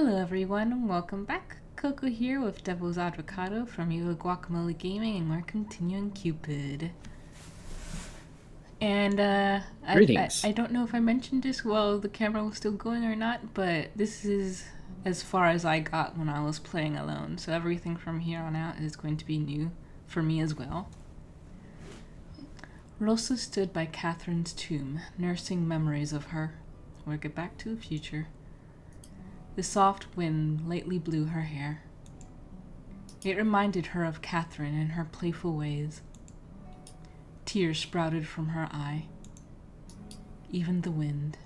Hello everyone and welcome back. Coco here with Devil's Avocado from Guacamole Gaming, and we're continuing Cupid. And Greetings. I don't know if I mentioned this while the camera was still going or not, but this is as far as I got when I was playing alone. So everything from here on out is going to be new for me as well. Rosa stood by Catherine's tomb, nursing memories of her. We'll get back to the future. The soft wind lightly blew her hair. It reminded her of Catherine and her playful ways. Tears sprouted from her eye. Even the wind.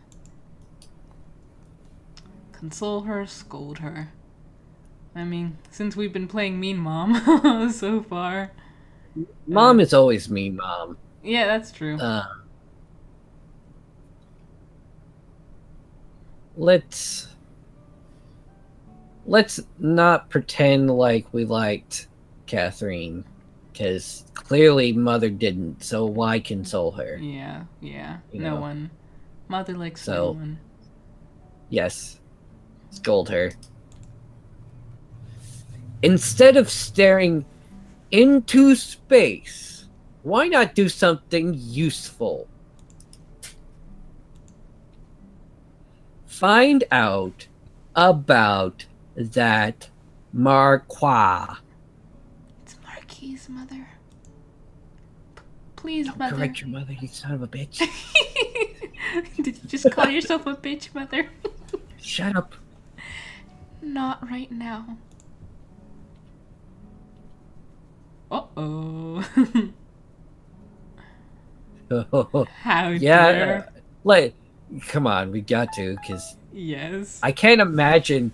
Console her, scold her. I mean, since we've been playing Mean Mom so far. Mom is always mean, Mom. Yeah, that's true. Uh, let's not pretend like we liked Catherine, because clearly Mother didn't. So why console her? Yeah. You No know. one. Mother likes no So one. yes, scold her. Instead of staring into space, why not do something useful? Find out about that Marquis. It's Marquise, Mother. Please, Don't Mother. correct your mother, you son of a bitch. Did you just call yourself a bitch, Mother? Shut up. Not right now. Uh-oh. How Yeah, dare. like, come on, we got to, because Yes. I can't imagine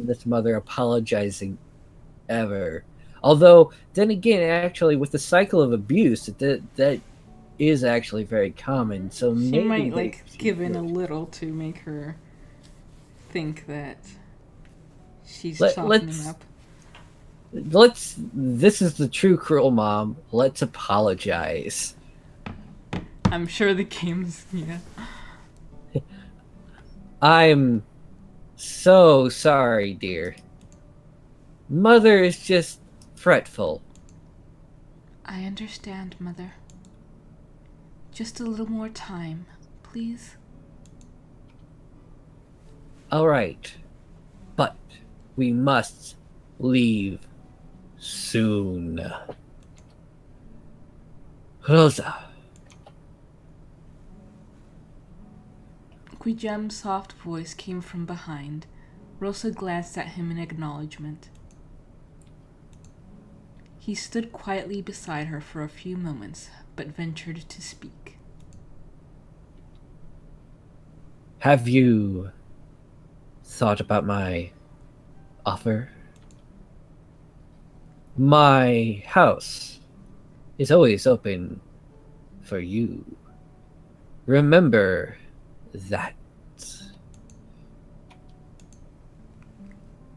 this mother apologizing ever. Although, then again, actually, with the cycle of abuse, that is actually very common. So She maybe might, she give in a would. little to make her think that she's Let, softening let's up. let's. This is the true cruel mom. Let's apologize. I'm sure the game's. Yeah. I'm so sorry, dear. Mother is just fretful. I understand, Mother. Just a little more time, please. All right, but we must leave soon. Rosa, Guillem's soft voice came from behind. Rosa glanced at him in acknowledgement. He stood quietly beside her for a few moments, but ventured to speak. have you thought about my offer? My house is always open for you. Remember that.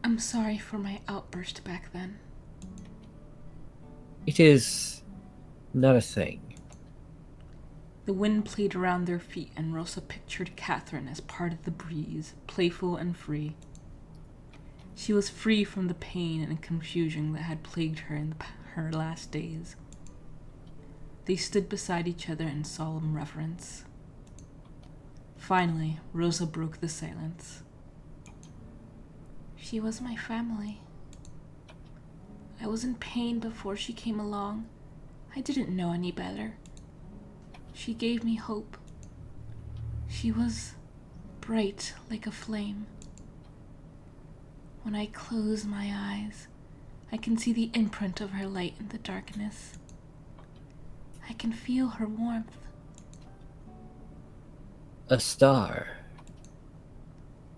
I'm sorry for my outburst back then. It is not a thing. The wind played around their feet, and Rosa pictured Catherine as part of the breeze, playful and free. She was free from the pain and confusion that had plagued her in her last days. They stood beside each other in solemn reverence. Finally, Rosa broke the silence. She was my family. I was in pain before she came along. I didn't know any better. She gave me hope. She was bright like a flame. When I close my eyes, I can see the imprint of her light in the darkness. I can feel her warmth. A star.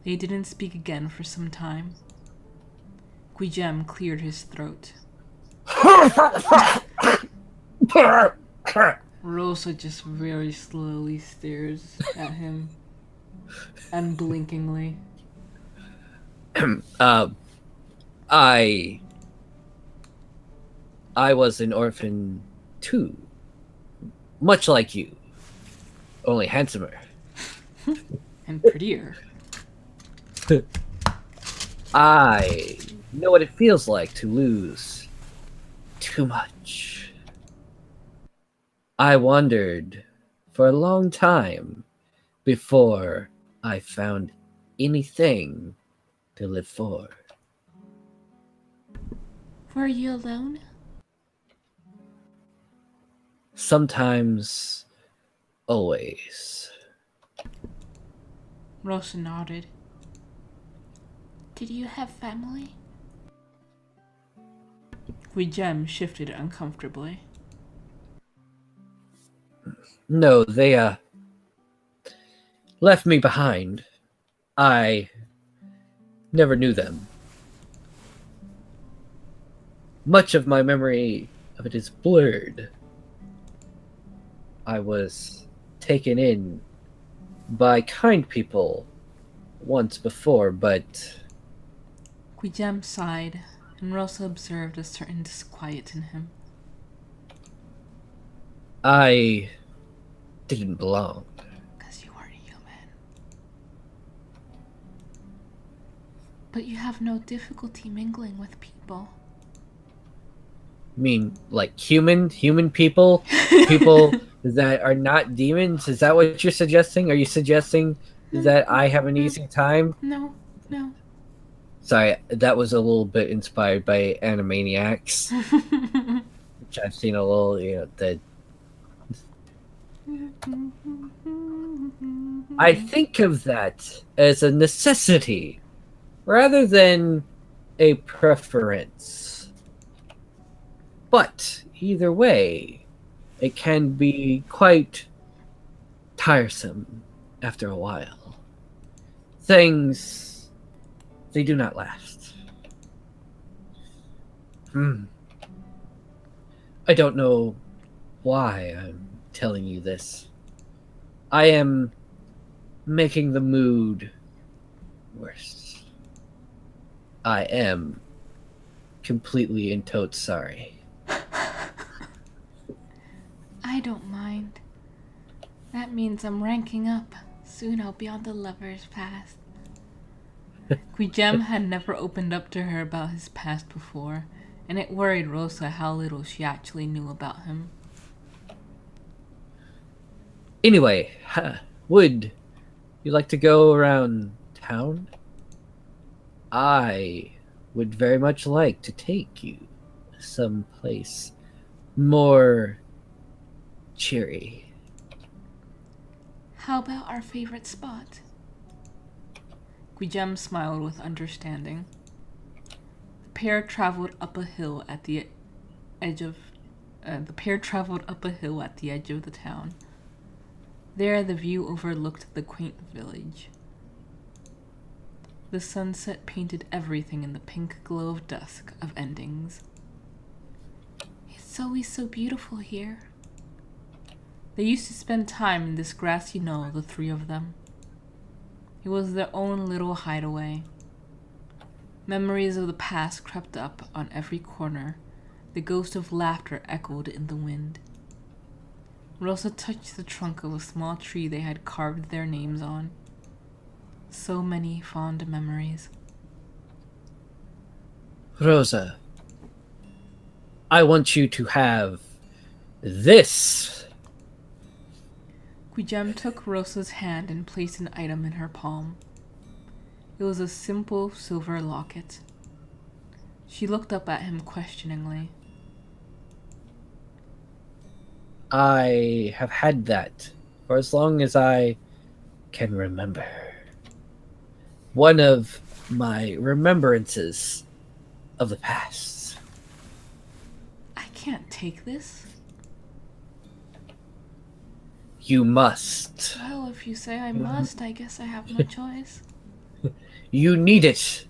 They didn't speak again for some time. Guilleme cleared his throat. Rosa just very slowly stares at him, unblinkingly. uh, I I was an orphan too, much like you, only handsomer. And prettier. I know what it feels like to lose too much. I wondered for a long time before I found anything to live for. Were you alone? Sometimes, always. Rosa nodded. Did you have family? Guilleme shifted uncomfortably. No, they left me behind. I never knew them. Much of my memory of it is blurred. I was taken in by kind people once before, but Guilleme sighed, and Rosa observed a certain disquiet in him. I didn't belong. Because you weren't human. But you have no difficulty mingling with people. Mean like human people? People that are not demons? Is that what you're suggesting? Are you suggesting that I have an easy time? No. Sorry, that was a little bit inspired by Animaniacs, which I've seen a little, that I think of that as a necessity rather than a preference. But either way, it can be quite tiresome after a while. Things, they do not last. I don't know why I'm telling you this. I am making the mood worse. I am completely and totes sorry. I don't mind. That means I'm ranking up. Soon I'll be on the lover's path. Guilleme had never opened up to her about his past before, and it worried Rosa how little she actually knew about him. Anyway, would you like to go around town? I would very much like to take you someplace more cheery. How about our favorite spot? Guilleme smiled with understanding. The pair traveled up a hill at the edge of the town. There, the view overlooked the quaint village. The sunset painted everything in the pink glow of dusk of endings. It's always so beautiful here. They used to spend time in this grassy knoll, the three of them. It was their own little hideaway. Memories of the past crept up on every corner. The ghost of laughter echoed in the wind. Rosa touched the trunk of a small tree they had carved their names on. So many fond memories. Rosa, I want you to have this. Guilleme took Rosa's hand and placed an item in her palm. It was a simple silver locket. She looked up at him questioningly. I have had that for as long as I can remember. One of my remembrances of the past. I can't take this. You must. Well, if you say I must, I guess I have no choice. You need it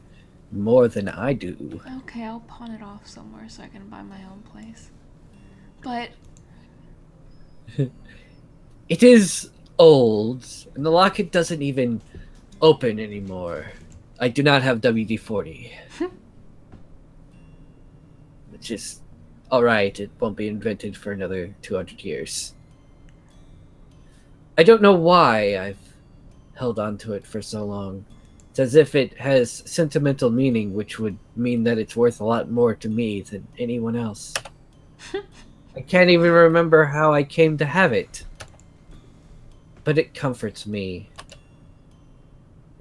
more than I do. Okay, I'll pawn it off somewhere so I can buy my own place. But It is old, and the locket doesn't even open anymore. I do not have WD-40. Which is alright, it won't be invented for another 200 years. I don't know why I've held on to it for so long. It's as if it has sentimental meaning, which would mean that it's worth a lot more to me than anyone else. I can't even remember how I came to have it. But it comforts me.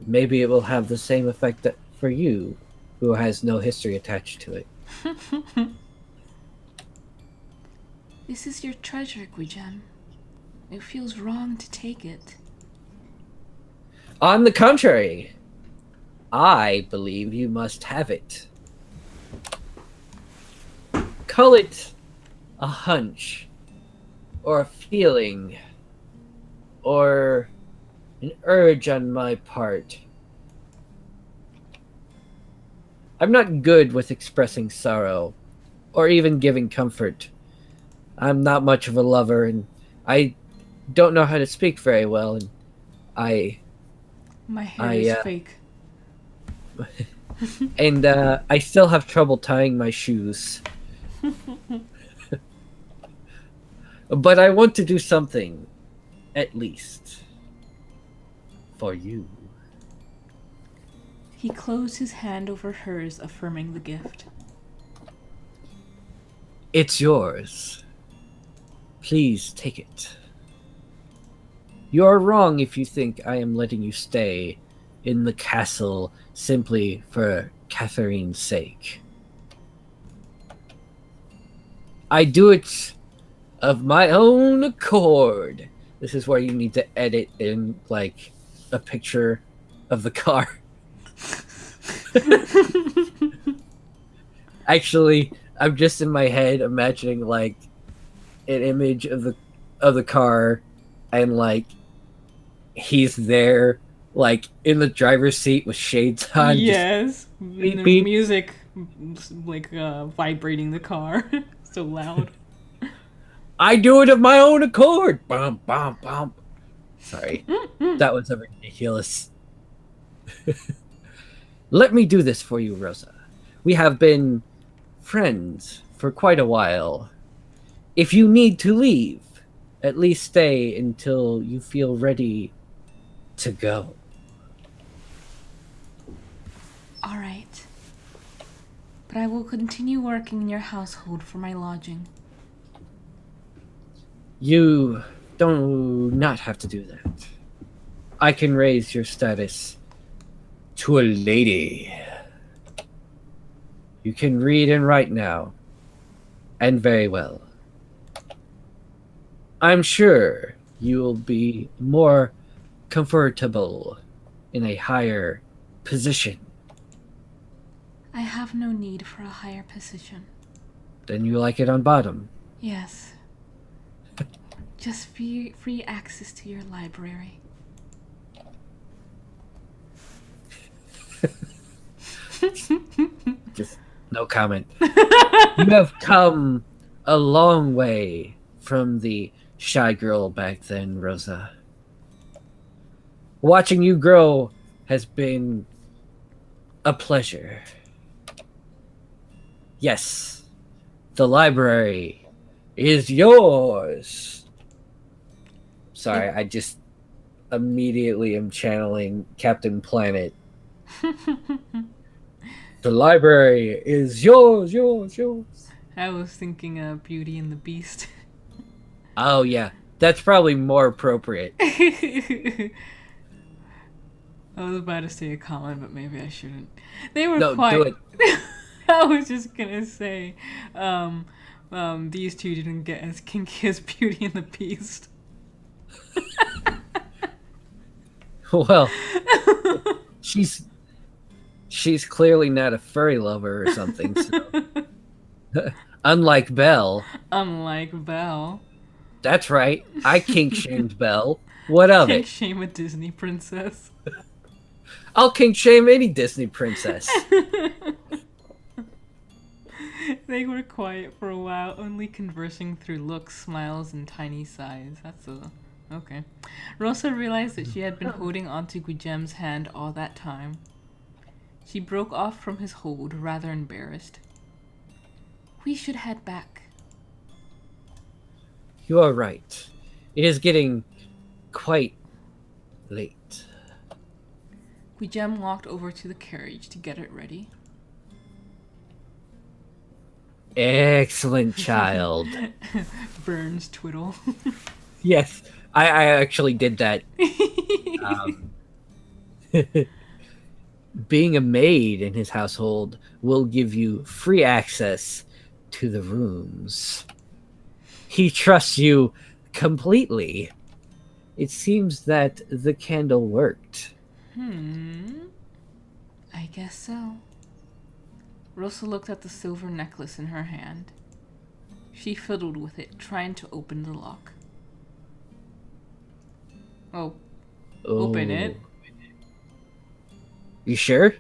Maybe it will have the same effect for you, who has no history attached to it. This is your treasure, Guilleme. It feels wrong to take it. On the contrary, I believe you must have it. Call it a hunch, or a feeling, or an urge on my part. I'm not good with expressing sorrow, or even giving comfort. I'm not much of a lover, and I don't know how to speak very well, and My hair is I fake. I still have trouble tying my shoes. But I want to do something, at least, for you. He closed his hand over hers, affirming the gift. It's yours. Please take it. You are wrong if you think I am letting you stay in the castle simply for Catherine's sake. I do it of my own accord. This is where you need to edit in, like, a picture of the car. Actually, I'm just in my head imagining, like, an image of the car, and, like, he's there, like, in the driver's seat with shades on. Yes, Just and beep, the beep. music, like vibrating the car, so loud. I do it of my own accord. Bum, bum, bum. Sorry, that was ridiculous. Let me do this for you, Rosa. We have been friends for quite a while. If you need to leave, at least stay until you feel ready to go. All right, but I will continue working in your household for my lodging. You do not have to do that. I can raise your status to a lady. You can read and write now, and very well. I'm sure you will be more comfortable in a higher position. I have no need for a higher position. Then you like it on bottom. Yes. Just free access to your library. Just no comment. You have come a long way from the shy girl back then, Rosa. Watching you grow has been a pleasure. Yes, the library is yours. Sorry, I just immediately am channeling Captain Planet. The library is yours, yours, yours. I was thinking Beauty and the Beast. Oh, yeah. That's probably more appropriate. I was about to say a comment, but maybe I shouldn't. They were No, quite. do it. I was just gonna say, these two didn't get as kinky as Beauty and the Beast. Well, she's clearly not a furry lover or something. So. Unlike Belle. Unlike Belle. That's right. I kink shamed Belle. What of Kink it? shame a Disney princess. I'll kink shame any Disney princess. They were quiet for a while, only conversing through looks, smiles, and tiny sighs. Okay. Rosa realized that she had been holding onto Guilleme's hand all that time. She broke off from his hold, rather embarrassed. We should head back. You are right. It is getting quite late. Guilleme walked over to the carriage to get it ready. Excellent child. Burns twiddle. Yes, I actually did that. Um, being a maid in his household will give you free access to the rooms. He trusts you completely. It seems that the candle worked. I guess so. Rosa looked at the silver necklace in her hand. She fiddled with it, trying to open the lock. Oh, open it. Oh. You sure?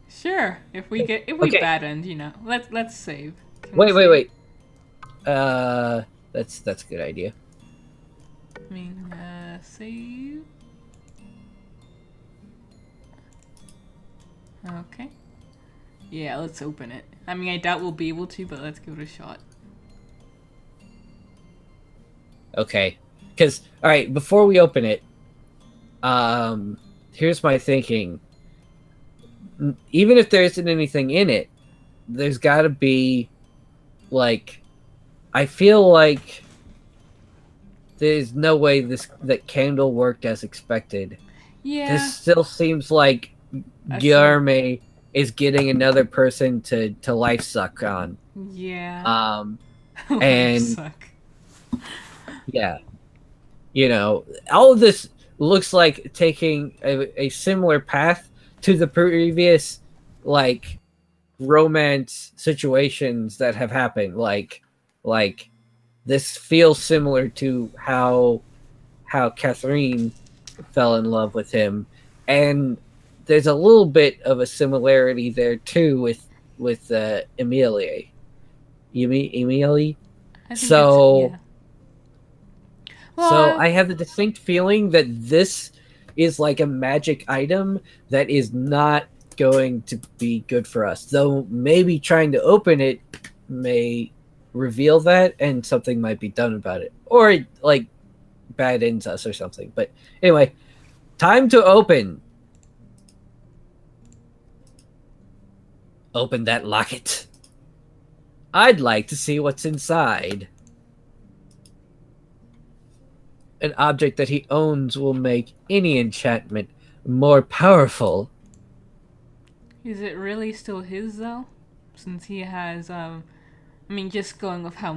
Sure. If we Okay. bad end, let's save. Can we Wait, wait, save? wait. That's a good idea. I mean, save. Okay. Yeah, let's open it. I mean, I doubt we'll be able to, but let's give it a shot. Okay. Because, all right, before we open it, here's my thinking. Even if there isn't anything in it, there's got to be, like, I feel like there's no way that candle worked as expected. Yeah. This still seems like Guilleme is getting another person to life suck on. Yeah. And suck. yeah, all of this looks like taking a similar path to the previous, like, romance situations that have happened. Like this feels similar to how Catherine fell in love with him, and there's a little bit of a similarity there too with Emilie. Emilie. So I have the distinct feeling that this is like a magic item that is not going to be good for us. Though maybe trying to open it may reveal that, and something might be done about it, or like bad ends us or something. But anyway, time to open. Open that locket. I'd like to see what's inside. An object that he owns will make any enchantment more powerful. Is it really still his, though? Since he has, I mean, just going with how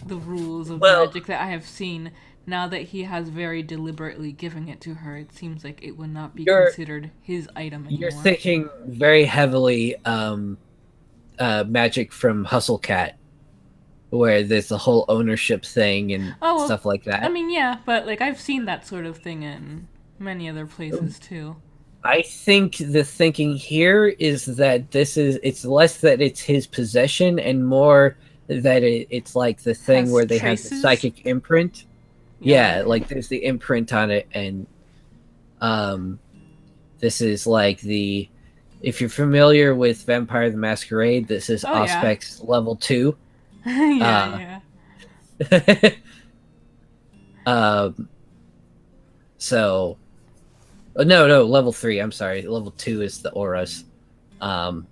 the rules of magic that I have seen, now that he has very deliberately given it to her, it seems like it would not be considered his item anymore. You're thinking very heavily magic from Hustle Cat, where there's the whole ownership thing and stuff like that. I mean, yeah, but like I've seen that sort of thing in many other places too. I think the thinking here is that it's less that it's his possession and more that it's like the thing where they have the psychic imprint. Yeah, like there's the imprint on it, and this is like if you're familiar with Vampire the Masquerade, this is Auspex level 2. yeah. So no, level 3, I'm sorry. Level 2 is the auras. But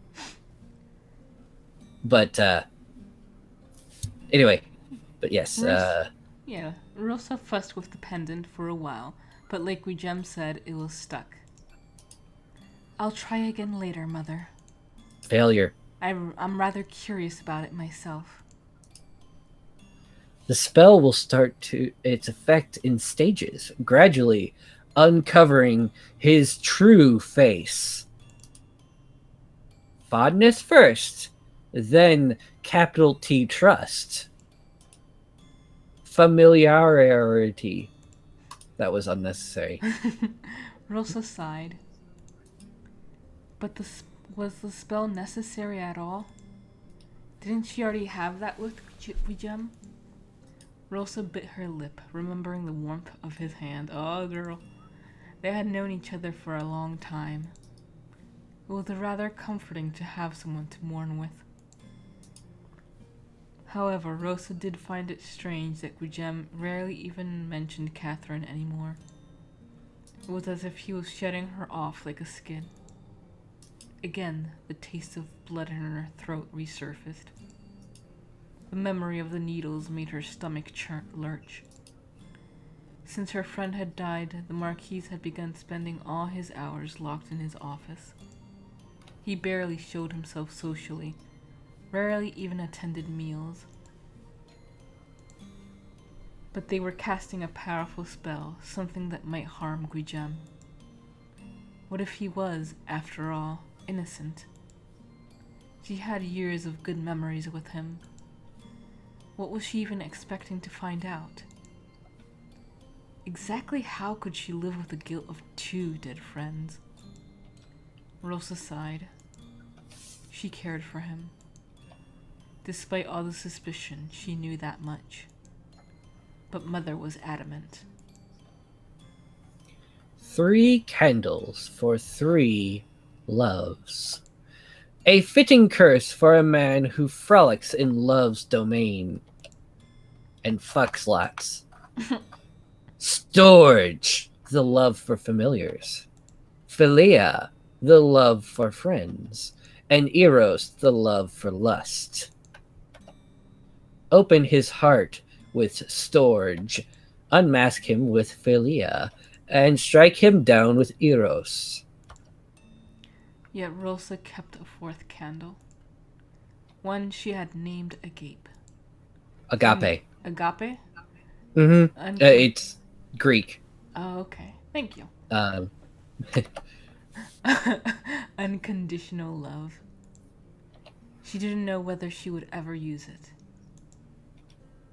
anyway, but yes, yeah, Rosa fussed with the pendant for a while, but like Guilleme said, it was stuck. I'll try again later, Mother. Failure. I'm rather curious about it myself. The spell will start to its effect in stages, gradually uncovering his true face. Fondness first, then capital T trust. Familiarity. That was unnecessary. Rosa sighed. But was the spell necessary at all? Didn't she already have that with Guilleme? Rosa bit her lip, remembering the warmth of his hand. Oh, girl. They had known each other for a long time. It was rather comforting to have someone to mourn with. However, Rosa did find it strange that Guilleme rarely even mentioned Catherine anymore. It was as if he was shedding her off like a skin. Again, the taste of blood in her throat resurfaced. The memory of the needles made her stomach lurch. Since her friend had died, the Marquis had begun spending all his hours locked in his office. He barely showed himself socially, rarely even attended meals. But they were casting a powerful spell, something that might harm Guilleme. What if he was, after all, innocent? She had years of good memories with him. What was she even expecting to find out? Exactly how could she live with the guilt of 2 dead friends? Rosa sighed. She cared for him. Despite all the suspicion, she knew that much. But Mother was adamant. 3 candles for 3 loves. A fitting curse for a man who frolics in love's domain and fucks lots. Storge, the love for familiars. Philia, the love for friends. And Eros, the love for lust. Open his heart with Storge, unmask him with Philia, and strike him down with Eros. Yet Rosa kept a 4th candle. One she had named Agape. Agape. Agape? Mm-hmm. It's Greek. Oh, okay. Thank you. Um, Unconditional love. She didn't know whether she would ever use it.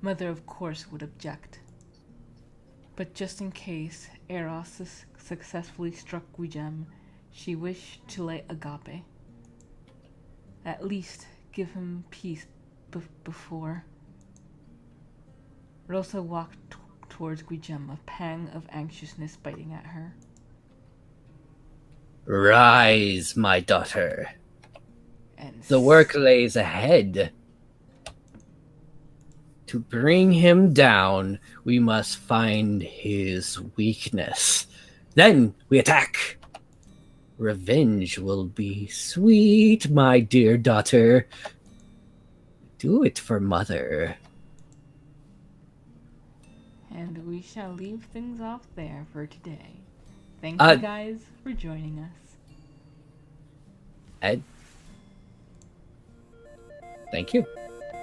Mother, of course, would object. But just in case Eros successfully struck Guilleme, she wished to light Agape. At least give him peace before. Rosa walked towards Guilleme, a pang of anxiousness biting at her. Rise, my daughter. And The work lays ahead. To bring him down, we must find his weakness. Then we attack. Revenge will be sweet, my dear daughter. Do it for Mother. And we shall leave things off there for today. Thank you guys for joining us. Ed? Thank you.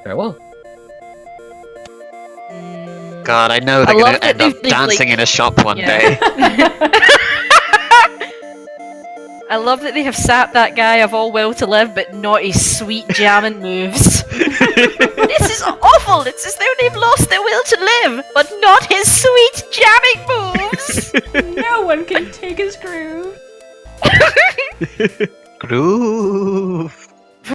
Farewell. God, I know they're gonna end up dancing in a shop one day. I love that they have sapped that guy of all will to live, but not his sweet jamming moves. This is awful! It's as though they've lost their will to live, but not his sweet jamming moves! No one can take his groove. Groove.